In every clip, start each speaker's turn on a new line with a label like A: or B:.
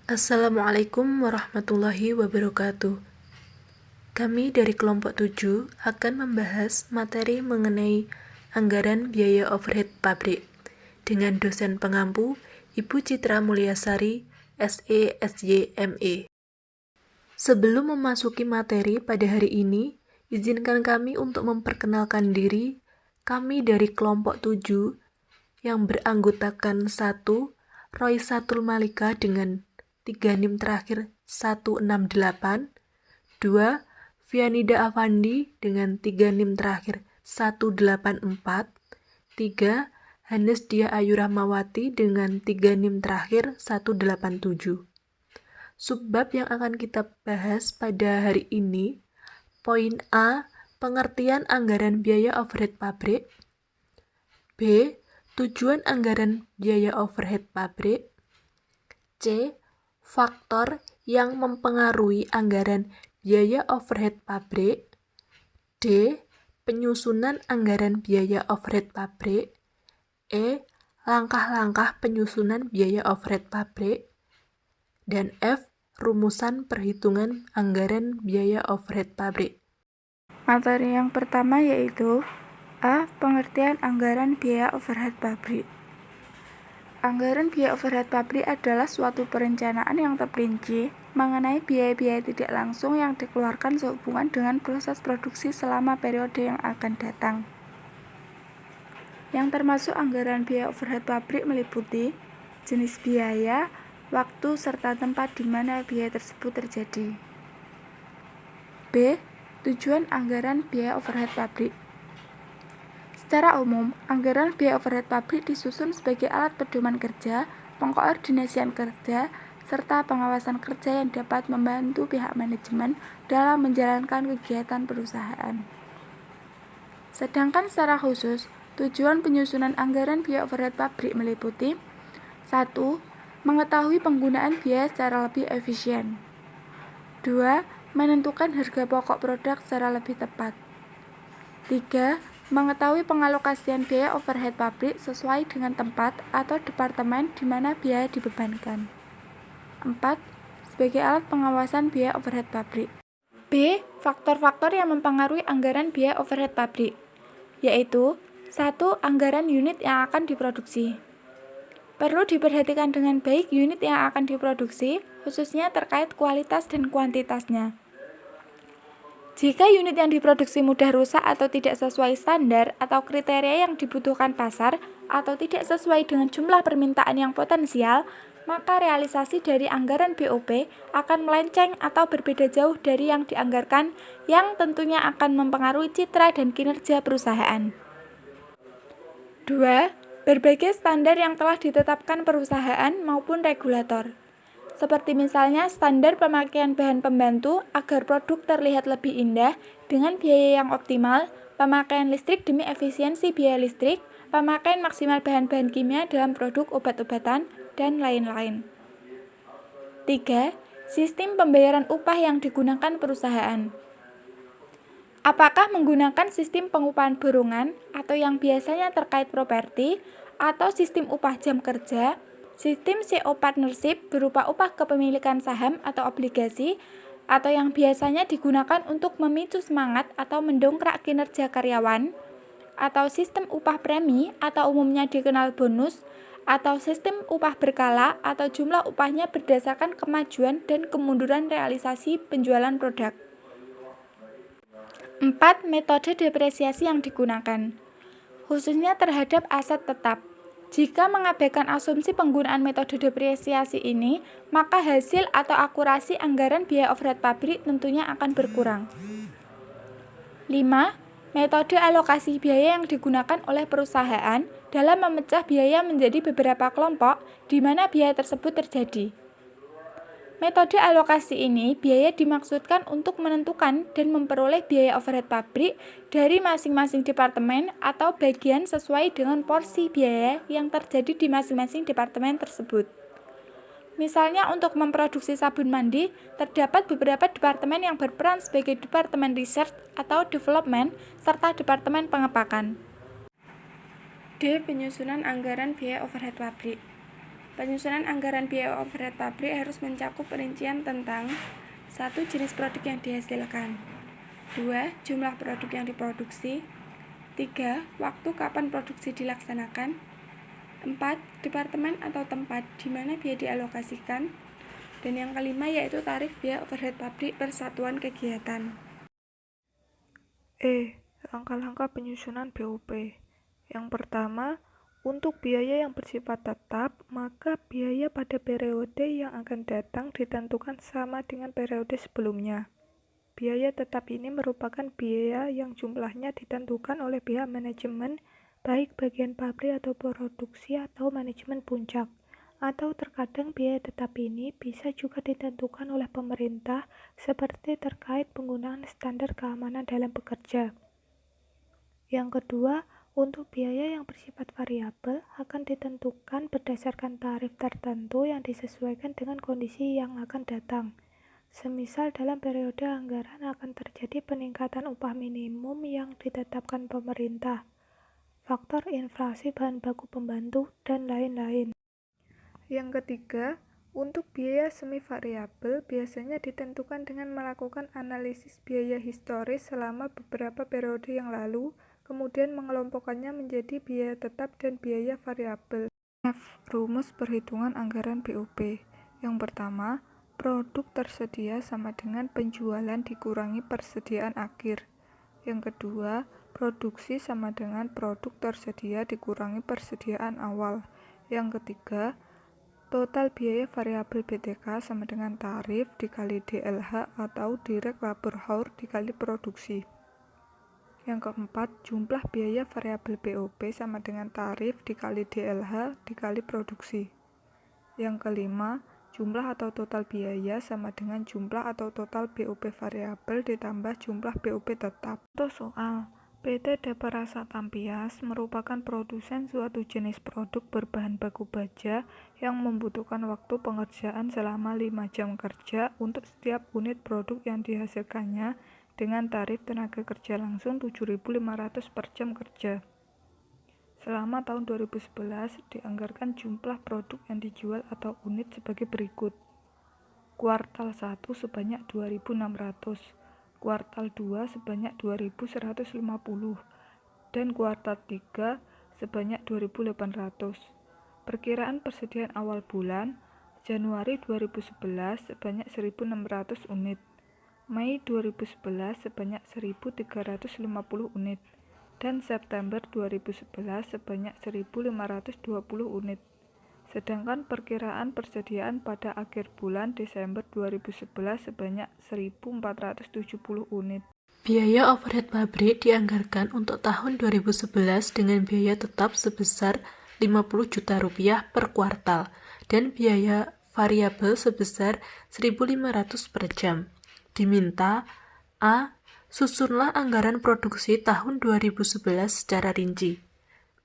A: Assalamualaikum warahmatullahi wabarakatuh. Kami dari kelompok 7 akan membahas materi mengenai anggaran biaya overhead pabrik dengan dosen pengampu Ibu Citra Mulyasari, SE, SY, ME. Sebelum memasuki materi pada hari ini, izinkan kami untuk memperkenalkan diri. Kami dari kelompok 7 yang beranggotakan 1. Roysatul Malika dengan 3 NIM terakhir 168, 2. Vianida Afandi dengan 3 NIM terakhir 184, 3. Hanes Dia Ayu Rahmawati dengan 3 NIM terakhir 187. Subbab yang akan kita bahas pada hari ini, poin A, pengertian anggaran biaya overhead pabrik. B, tujuan anggaran biaya overhead pabrik. C, faktor yang mempengaruhi anggaran biaya overhead pabrik. D, penyusunan anggaran biaya overhead pabrik. E, langkah-langkah penyusunan biaya overhead pabrik. Dan F, rumusan perhitungan anggaran biaya overhead pabrik.
B: Materi yang pertama yaitu A. Pengertian anggaran biaya overhead pabrik. Anggaran biaya overhead pabrik adalah suatu perencanaan yang terperinci mengenai biaya-biaya tidak langsung yang dikeluarkan sehubungan dengan proses produksi selama periode yang akan datang. Yang termasuk anggaran biaya overhead pabrik meliputi jenis biaya, waktu, serta tempat di mana biaya tersebut terjadi. B. Tujuan anggaran biaya overhead pabrik. Secara umum, anggaran biaya overhead pabrik disusun sebagai alat pedoman kerja, pengkoordinasian kerja, serta pengawasan kerja yang dapat membantu pihak manajemen dalam menjalankan kegiatan perusahaan. Sedangkan secara khusus, tujuan penyusunan anggaran biaya overhead pabrik meliputi 1. Mengetahui penggunaan biaya secara lebih efisien. 2. Menentukan harga pokok produk secara lebih tepat. 3. Mengetahui pengalokasian biaya overhead pabrik sesuai dengan tempat atau departemen di mana biaya dibebankan. 4. Sebagai alat pengawasan biaya overhead pabrik. B. Faktor-faktor yang mempengaruhi anggaran biaya overhead pabrik, yaitu 1. Anggaran unit yang akan diproduksi. Perlu diperhatikan dengan baik unit yang akan diproduksi, khususnya terkait kualitas dan kuantitasnya. Jika unit yang diproduksi mudah rusak atau tidak sesuai standar atau kriteria yang dibutuhkan pasar atau tidak sesuai dengan jumlah permintaan yang potensial, maka realisasi dari anggaran BOP akan melenceng atau berbeda jauh dari yang dianggarkan, yang tentunya akan mempengaruhi citra dan kinerja perusahaan. 2. Berbagai standar yang telah ditetapkan perusahaan maupun regulator, seperti misalnya standar pemakaian bahan pembantu agar produk terlihat lebih indah dengan biaya yang optimal, pemakaian listrik demi efisiensi biaya listrik, pemakaian maksimal bahan-bahan kimia dalam produk obat-obatan, dan lain-lain. 3. Sistem pembayaran upah yang digunakan perusahaan. Apakah menggunakan sistem pengupahan borongan atau yang biasanya terkait properti, atau sistem upah jam kerja, sistem CO partnership berupa upah kepemilikan saham atau obligasi, atau yang biasanya digunakan untuk memicu semangat atau mendongkrak kinerja karyawan, atau sistem upah premi atau umumnya dikenal bonus, atau sistem upah berkala atau jumlah upahnya berdasarkan kemajuan dan kemunduran realisasi penjualan produk. 4. Metode depresiasi yang digunakan, khususnya terhadap aset tetap. Jika mengabaikan asumsi penggunaan metode depresiasi ini, maka hasil atau akurasi anggaran biaya overhead pabrik tentunya akan berkurang. 5. Metode alokasi biaya yang digunakan oleh perusahaan dalam memecah biaya menjadi beberapa kelompok di mana biaya tersebut terjadi. Metode alokasi ini biaya dimaksudkan untuk menentukan dan memperoleh biaya overhead pabrik dari masing-masing departemen atau bagian sesuai dengan porsi biaya yang terjadi di masing-masing departemen tersebut. Misalnya untuk memproduksi sabun mandi, terdapat beberapa departemen yang berperan sebagai departemen research atau development serta departemen pengepakan. D. Penyusunan anggaran biaya overhead pabrik. Penyusunan anggaran biaya overhead pabrik harus mencakup perincian tentang 1. Jenis produk yang dihasilkan, 2. Jumlah produk yang diproduksi, 3. Waktu kapan produksi dilaksanakan, 4. Departemen atau tempat di mana biaya dialokasikan, dan yang kelima yaitu tarif biaya overhead pabrik per satuan kegiatan.
C: Langkah-langkah penyusunan BOP. Yang pertama, untuk biaya yang bersifat tetap, maka biaya pada periode yang akan datang ditentukan sama dengan periode sebelumnya. Biaya tetap ini merupakan biaya yang jumlahnya ditentukan oleh pihak manajemen, baik bagian pabrik atau produksi atau manajemen puncak. Atau terkadang biaya tetap ini bisa juga ditentukan oleh pemerintah seperti terkait penggunaan standar keamanan dalam bekerja. Yang kedua, untuk biaya yang bersifat variabel akan ditentukan berdasarkan tarif tertentu yang disesuaikan dengan kondisi yang akan datang. Semisal dalam periode anggaran akan terjadi peningkatan upah minimum yang ditetapkan pemerintah, faktor inflasi bahan baku pembantu, dan lain-lain. Yang ketiga, untuk biaya semi variabel biasanya ditentukan dengan melakukan analisis biaya historis selama beberapa periode yang lalu, kemudian mengelompokkannya menjadi biaya tetap dan biaya variabel. Rumus perhitungan anggaran BOP. Yang pertama, produk tersedia sama dengan penjualan dikurangi persediaan akhir. Yang kedua, produksi sama dengan produk tersedia dikurangi persediaan awal. Yang ketiga, total biaya variabel BTK sama dengan tarif dikali DLH atau direct labor hour dikali produksi. Yang keempat, jumlah biaya variabel BOP sama dengan tarif dikali DLH dikali produksi. Yang kelima, jumlah atau total biaya sama dengan jumlah atau total BOP variabel ditambah jumlah BOP tetap. Untuk soal, PT Daparasa Tampias merupakan produsen suatu jenis produk berbahan baku baja yang membutuhkan waktu pengerjaan selama 5 jam kerja untuk setiap unit produk yang dihasilkannya dengan tarif tenaga kerja langsung 7.500 per jam kerja. Selama tahun 2011 dianggarkan jumlah produk yang dijual atau unit sebagai berikut. Kuartal 1 sebanyak 2.600, kuartal 2 sebanyak 2.150, dan kuartal 3 sebanyak 2.800. Perkiraan persediaan awal bulan, Januari 2011 sebanyak 1.600 unit, Mei 2011 sebanyak 1.350 unit, dan September 2011 sebanyak 1.520 unit. Sedangkan perkiraan persediaan pada akhir bulan Desember 2011 sebanyak 1.470 unit.
A: Biaya overhead pabrik dianggarkan untuk tahun 2011 dengan biaya tetap sebesar Rp50 juta per kuartal dan biaya variabel sebesar Rp1.500 per jam. Diminta A. Susunlah anggaran produksi tahun 2011 secara rinci.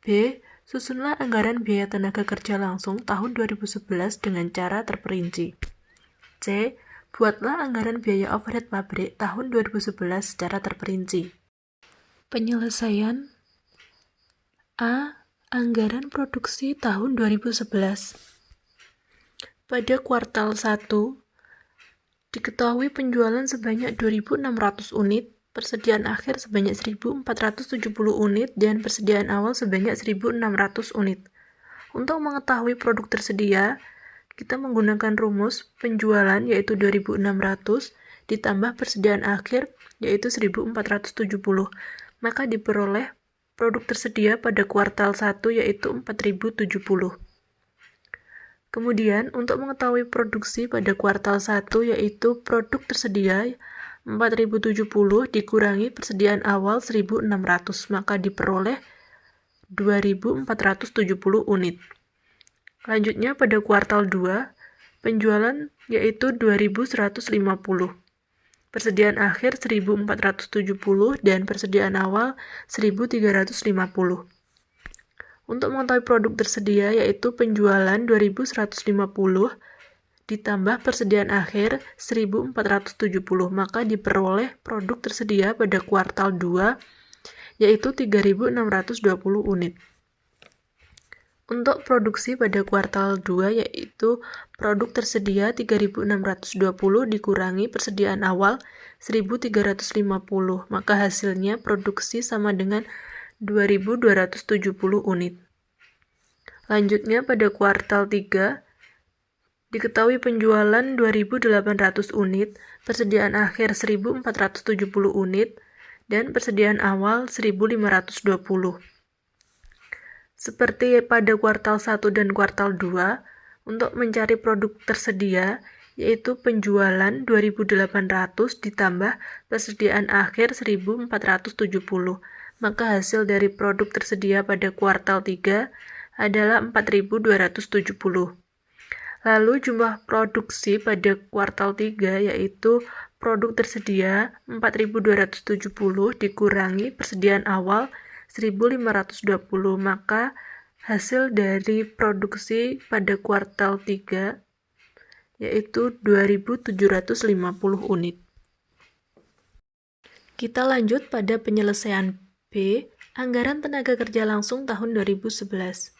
A: B. Susunlah anggaran biaya tenaga kerja langsung tahun 2011 dengan cara terperinci. C. Buatlah anggaran biaya overhead pabrik tahun 2011 secara terperinci. Penyelesaian A. Anggaran produksi tahun 2011. Pada kuartal 1, diketahui penjualan sebanyak 2.600 unit, persediaan akhir sebanyak 1.470 unit, dan persediaan awal sebanyak 1.600 unit. Untuk mengetahui produk tersedia, kita menggunakan rumus penjualan yaitu 2.600 ditambah persediaan akhir yaitu 1.470, maka diperoleh produk tersedia pada kuartal 1 yaitu 4.070. Kemudian, untuk mengetahui produksi pada kuartal 1 yaitu produk tersedia 4.070 dikurangi persediaan awal 1.600, maka diperoleh 2.470 unit. Selanjutnya pada kuartal 2, penjualan yaitu 2.150, persediaan akhir 1.470 dan persediaan awal 1.350. Untuk mengetahui produk tersedia yaitu penjualan 2.150 ditambah persediaan akhir 1.470, maka diperoleh produk tersedia pada kuartal 2 yaitu 3.620 unit. Untuk produksi pada kuartal 2 yaitu produk tersedia 3.620 dikurangi persediaan awal 1.350, maka hasilnya produksi sama dengan 2.270 unit. Lanjutnya pada kuartal 3 diketahui penjualan 2.800 unit, persediaan akhir 1.470 unit, dan persediaan awal 1.520. Seperti pada kuartal 1 dan kuartal 2, untuk mencari produk tersedia, yaitu penjualan 2.800 ditambah persediaan akhir 1.470, maka hasil dari produk tersedia pada kuartal 3 adalah 4.270. Lalu jumlah produksi pada kuartal 3 yaitu produk tersedia 4.270 dikurangi persediaan awal 1.520, maka hasil dari produksi pada kuartal 3 yaitu 2.750 unit. Kita lanjut pada penyelesaian B, anggaran tenaga kerja langsung tahun 2011.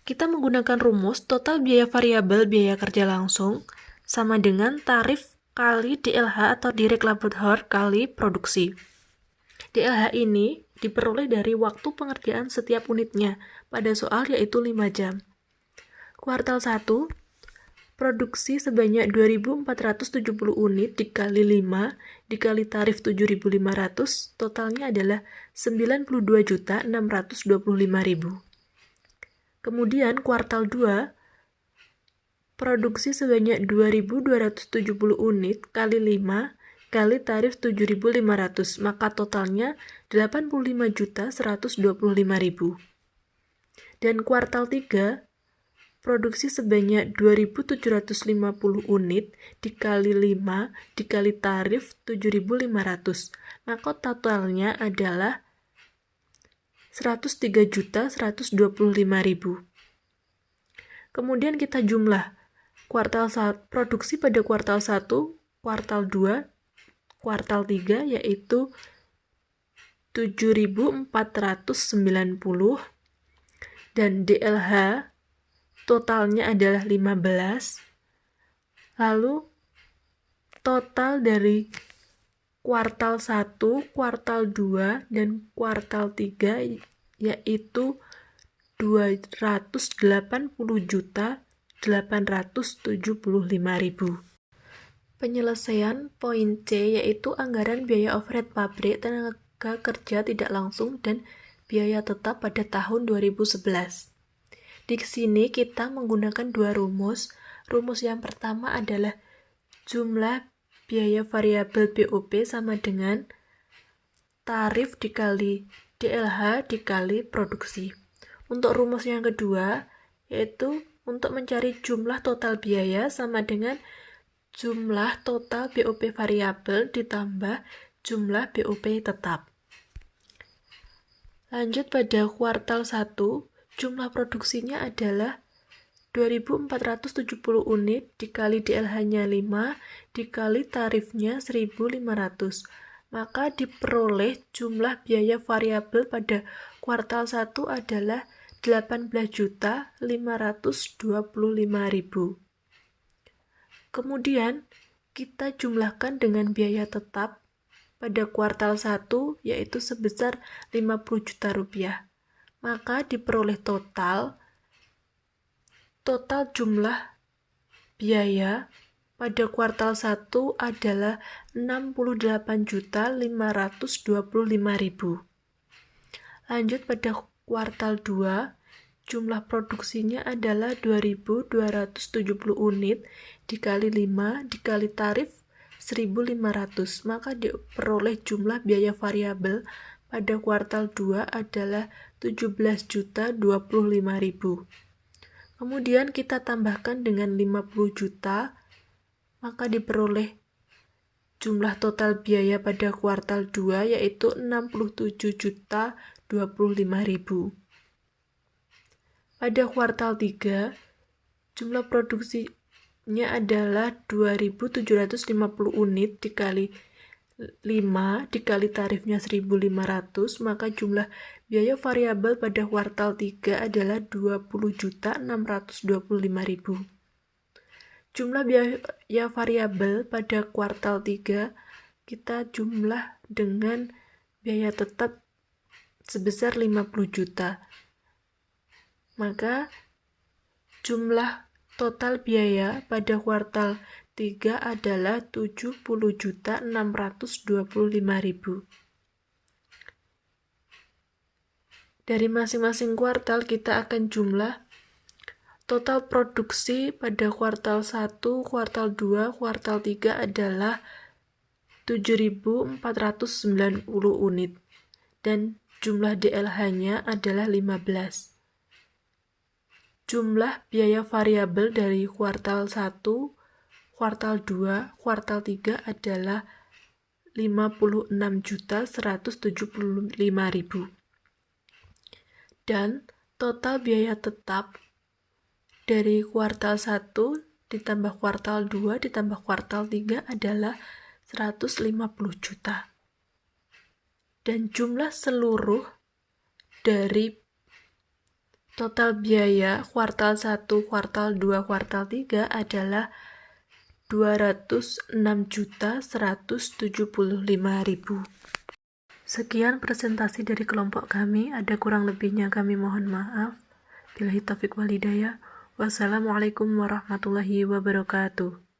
A: Kita menggunakan rumus total biaya variabel biaya kerja langsung sama dengan tarif kali DLH atau direct labor hour kali produksi. DLH ini diperoleh dari waktu pengerjaan setiap unitnya pada soal yaitu 5 jam. Kuartal 1, produksi sebanyak 2.470 unit dikali 5 dikali tarif 7.500, totalnya adalah 92.625.000. Kemudian kuartal 2, produksi sebanyak 2.270 unit kali 5 kali tarif 7.500, maka totalnya 85.125.000. Dan kuartal 3, produksi sebanyak 2.750 unit dikali 5 dikali tarif 7.500, maka totalnya adalah 103.125.000. Kemudian kita jumlah produksi pada kuartal 1, kuartal 2, kuartal 3 yaitu 7.490 dan DLH totalnya adalah 15. Lalu total dari kuartal 1, kuartal 2, dan kuartal 3 yaitu 280.875.000. Penyelesaian poin C yaitu anggaran biaya overhead pabrik, tenaga kerja tidak langsung, dan biaya tetap pada tahun 2011. Di sini kita menggunakan dua rumus. Rumus yang pertama adalah jumlah biaya variabel BOP sama dengan tarif dikali DLH dikali produksi. Untuk rumus yang kedua, yaitu untuk mencari jumlah total biaya sama dengan jumlah total BOP variabel ditambah jumlah BOP tetap. Lanjut pada kuartal 1, jumlah produksinya adalah 2.470 unit dikali DLH-nya 5 dikali tarifnya 1.500. Maka diperoleh jumlah biaya variabel pada kuartal 1 adalah 18.525.000. Kemudian kita jumlahkan dengan biaya tetap pada kuartal 1 yaitu sebesar 50 juta rupiah. Maka diperoleh total jumlah biaya pada kuartal 1 adalah 68.525.000. Lanjut pada kuartal 2, jumlah produksinya adalah 2.270 unit dikali 5 dikali tarif 1.500, maka diperoleh jumlah biaya variabel pada kuartal 2 adalah 17.025.000. Kemudian kita tambahkan dengan 50 juta, maka diperoleh jumlah total biaya pada kuartal 2 yaitu 67.025.000. Pada kuartal 3, jumlah produksinya adalah 2.750 unit dikali dikali tarifnya 1.500, maka jumlah biaya variabel pada kuartal 3 adalah 20.625.000. Jumlah biaya variabel pada kuartal 3 kita jumlah dengan biaya tetap sebesar 50 juta. Maka jumlah total biaya pada kuartal 3 adalah 70.625.000. Dari masing-masing kuartal kita akan jumlah total produksi pada kuartal 1, kuartal 2, kuartal 3 adalah 7.490 unit dan jumlah DLH-nya adalah 15. Jumlah biaya variabel dari kuartal 1, kuartal 2, kuartal 3 adalah 56.175.000. Dan total biaya tetap dari kuartal 1 ditambah kuartal 2 ditambah kuartal 3 adalah 150 juta. Dan jumlah seluruh dari total biaya kuartal 1, kuartal 2, kuartal 3 adalah 206.175.000. Sekian presentasi dari kelompok kami, ada kurang lebihnya kami mohon maaf. Billahi taufiq wal hidayah. Wassalamualaikum warahmatullahi wabarakatuh.